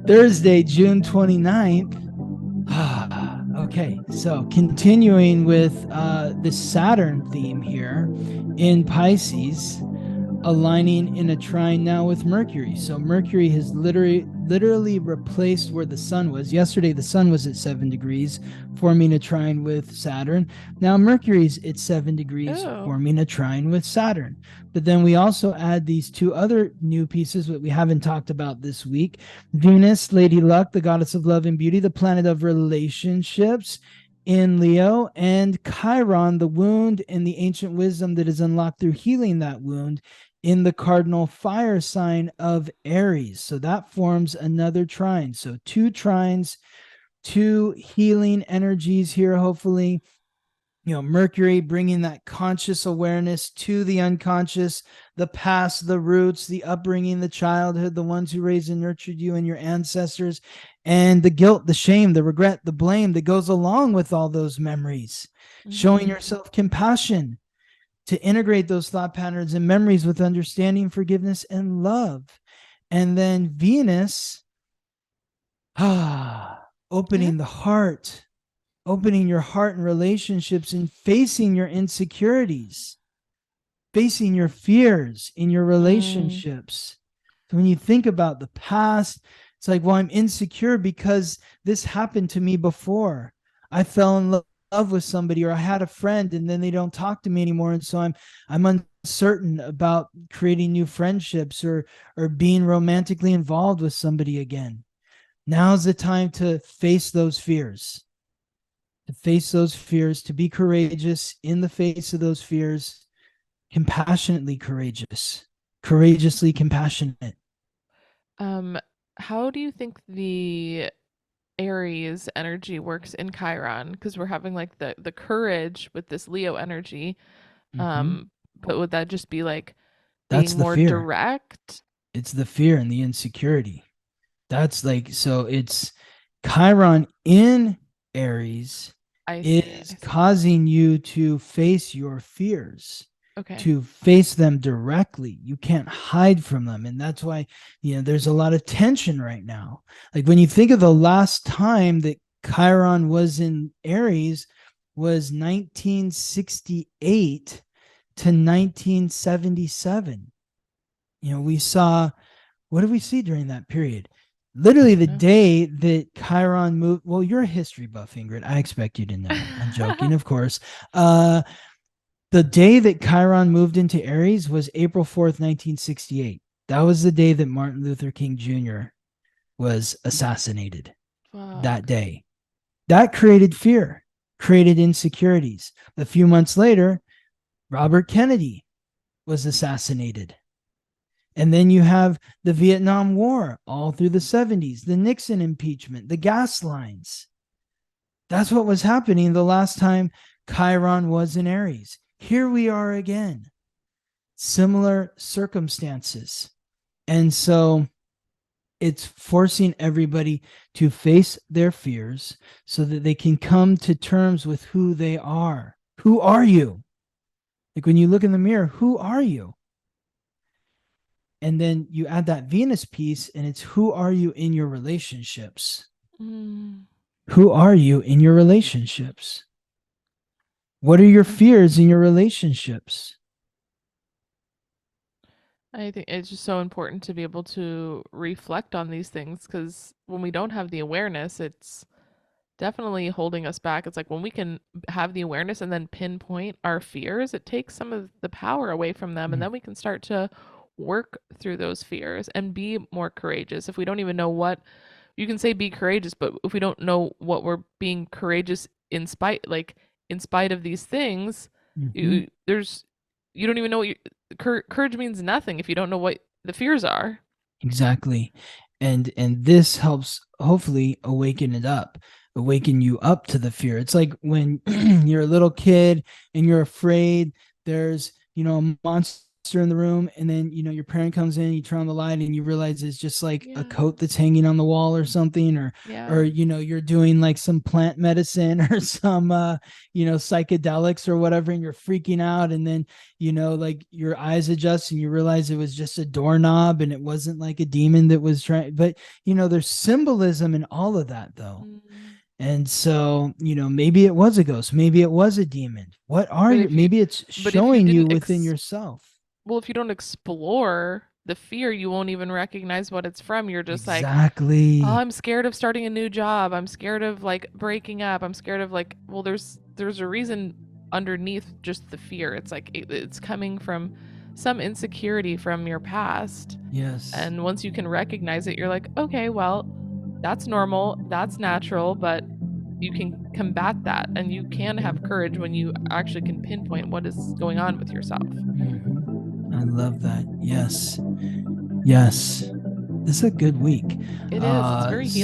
Thursday, June 29th. Okay, so continuing with the Saturn theme here in Pisces, aligning in a trine now with Mercury. So Mercury has literally replaced where the sun was. Yesterday the sun was at 7 degrees, forming a trine with Saturn. Now Mercury's at 7 degrees, Oh. forming a trine with Saturn. But then we also add these two other new pieces that we haven't talked about this week. Venus, Lady Luck, the goddess of love and beauty, the planet of relationships in Leo, and Chiron, the wound and the ancient wisdom that is unlocked through healing that wound in the cardinal fire sign of Aries. So that forms another trine. So two trines, two healing energies here, hopefully. Mercury bringing that conscious awareness to the unconscious, the past, the roots, the upbringing, the childhood, the ones who raised and nurtured you and your ancestors, and the guilt, the shame, the regret, the blame that goes along with all those memories. Showing yourself compassion to integrate those thought patterns and memories with understanding, forgiveness, and love. And then Venus, Yeah. opening the heart, opening your heart and relationships and facing your insecurities, facing your fears in your Mm. relationships. So when you think about the past, it's like, well, I'm insecure because this happened to me before. I fell in love with somebody, or I had a friend and then they don't talk to me anymore, and so I'm uncertain about creating new friendships or being romantically involved with somebody again. Now's the time to face those fears, to be courageous in the face of those fears, compassionately courageous, courageously compassionate. Um, how do you think the Aries energy works in Chiron? Because we're having like the courage with this Leo energy. Mm-hmm. But would that just be like That's being the more fear. direct? It's the fear and the insecurity. That's like, so it's Chiron in Aries I see. is I see. causing you to face your fears, Okay. to face them directly. You can't hide from them. And that's why, there's a lot of tension right now. Like when you think of the last time that Chiron was in Aries was 1968 to 1977. We saw, what did we see during that period? I Literally don't the know. day that Chiron moved. Well, you're a history buff, Ingrid. I expect you to know. I'm joking, of course. The day that Chiron moved into Aries was April 4th, 1968. That was the day that Martin Luther King Jr. was assassinated. That Fuck. day. That created fear, created insecurities. A few months later, Robert Kennedy was assassinated. And then you have the Vietnam War all through the 70s, the Nixon impeachment, the gas lines. That's what was happening the last time Chiron was in Aries. Here we are again, similar circumstances. And so it's forcing everybody to face their fears so that they can come to terms with who they are. Who are you? Like when you look in the mirror, who are you? And then you add that Venus piece, and it's who are you in your relationships? Mm. Who are you in your relationships? What are your fears in your relationships? I think it's just so important to be able to reflect on these things because when we don't have the awareness, it's definitely holding us back. It's like when we can have the awareness and then pinpoint our fears, it takes some of the power away from them. And Mm, then we can start to work through those fears and be more courageous. If we don't even know what you can say, be courageous, but if we don't know what we're being courageous in spite, like in spite of these things, mm-hmm. you don't even know what courage means nothing if you don't know what the fears are. Exactly. And this helps hopefully awaken you up to the fear. It's like when you're a little kid and you're afraid there's, a monster are in the room, and then your parent comes in, you turn on the light, and you realize it's just like a Yeah. coat that's hanging on the wall or something, or Yeah. you're doing like some plant medicine or some psychedelics or whatever, and you're freaking out, and then like your eyes adjust and you realize it was just a doorknob and it wasn't like a demon that was trying. But there's symbolism in all of that though. Mm. And so, maybe it was a ghost, maybe it was a demon. What are But you? if you Maybe it's but if you showing you didn't within yourself. well, if you don't explore the fear, you won't even recognize what it's from. You're just like, oh, Exactly. I'm scared of starting a new job. I'm scared of like breaking up. I'm scared of like, well, there's a reason underneath just the fear. It's like it's coming from some insecurity from your past. Yes. And once you can recognize it, you're like, okay, well, that's normal, that's natural, but you can combat that and you can have courage when you actually can pinpoint what is going on with yourself. I love that. Yes. Yes. This is a good week. It is. It's very So